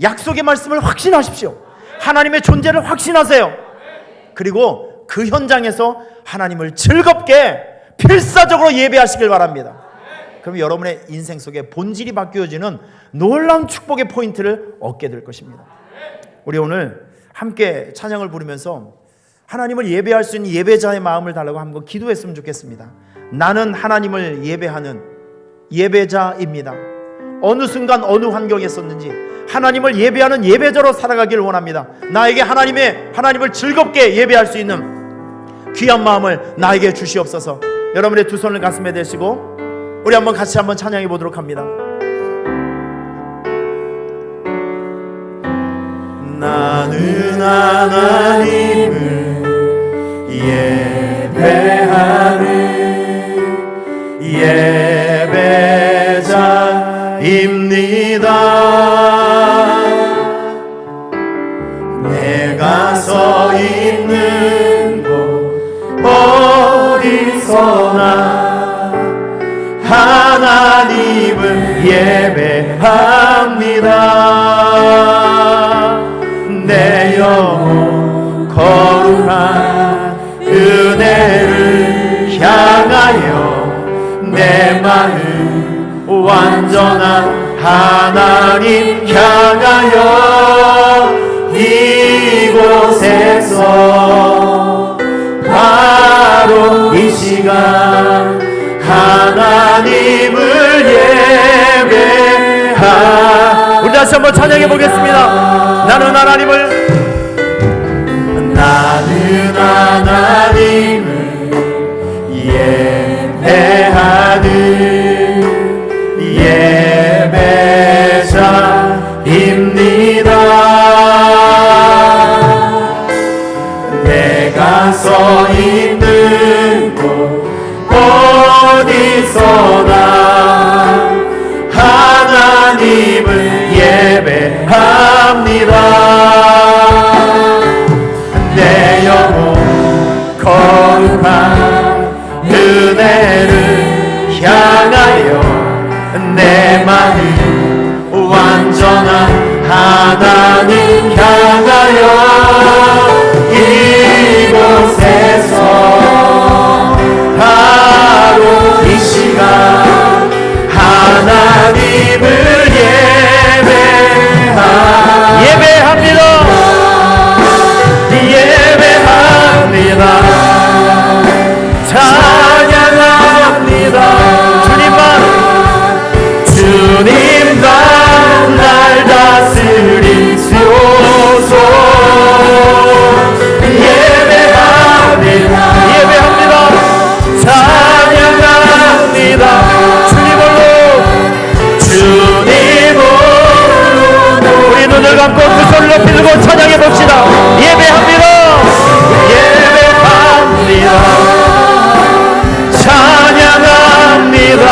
약속의 말씀을 확신하십시오. 하나님의 존재를 확신하세요. 그리고 그 현장에서 하나님을 즐겁게 필사적으로 예배하시길 바랍니다. 그럼 여러분의 인생 속에 본질이 바뀌어지는 놀라운 축복의 포인트를 얻게 될 것입니다. 우리 오늘 함께 찬양을 부르면서 하나님을 예배할 수 있는 예배자의 마음을 달라고 한번 기도했으면 좋겠습니다. 나는 하나님을 예배하는 예배자입니다. 어느 순간 어느 환경에 있었는지 하나님을 예배하는 예배자로 살아가기를 원합니다. 나에게 하나님을 즐겁게 예배할 수 있는 귀한 마음을 나에게 주시옵소서. 여러분의 두 손을 가슴에 대시고 우리 한번 같이 한번 찬양해 보도록 합니다. 나는 하나님을 예배하는 예배자입니다. 내가 서 있는 곳 어디서나 하나님을 예배합니다. 내 영혼 거룩한 은혜를 향하여 내 마음 완전한 하나님 향하여 이곳에서 바로 이 시간 하나님을 예배하. 우리 다시 한번 찬양해 보겠습니다. 나는 하나님을 예배하는 예배자입니다. 내가 서 있는 곳 어디서나 하나님을 예배합니다. 내 영혼 거룩한 은혜를 향하여 내 마음 완전한 하나님 향하여 이곳에서 바로 이 시간 하나님을 예배합니다. 찬양합니다. 주님만 날 다스리소서. 예배합니다. 찬양합니다. 주님으로 우리 눈을 감고 두 손을 높이 들고 찬양해 봅시다. 예배합니다. 찬양합니다.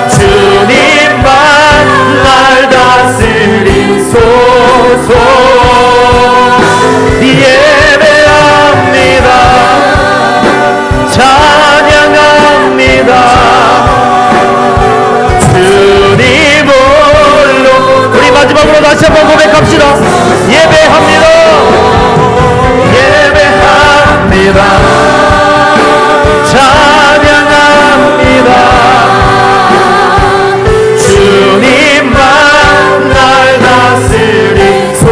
주님만 날 다스리소서. 예배합니다. 찬양합니다. 주님 홀로. 우리 마지막으로 다시 한번 고백합시다. 예배합니다. 찬양합니다. 주님만 날 다스리소서.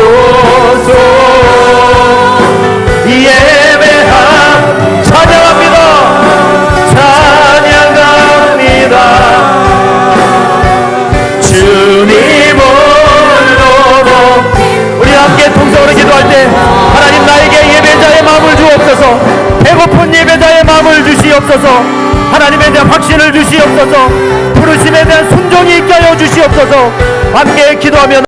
찬양합니다. 찬양합니다. 주님 홀로. 우리 함께 통성으로 기도할 때 하나님 나에게 예배자의 마음을 주옵소서. 배고픈 예배자의 마음을 주시옵소서. 하나님에 대한 확신을 주시옵소서. 부르심에 대한 순종이 있게 하여 주시옵소서. 함께 기도하며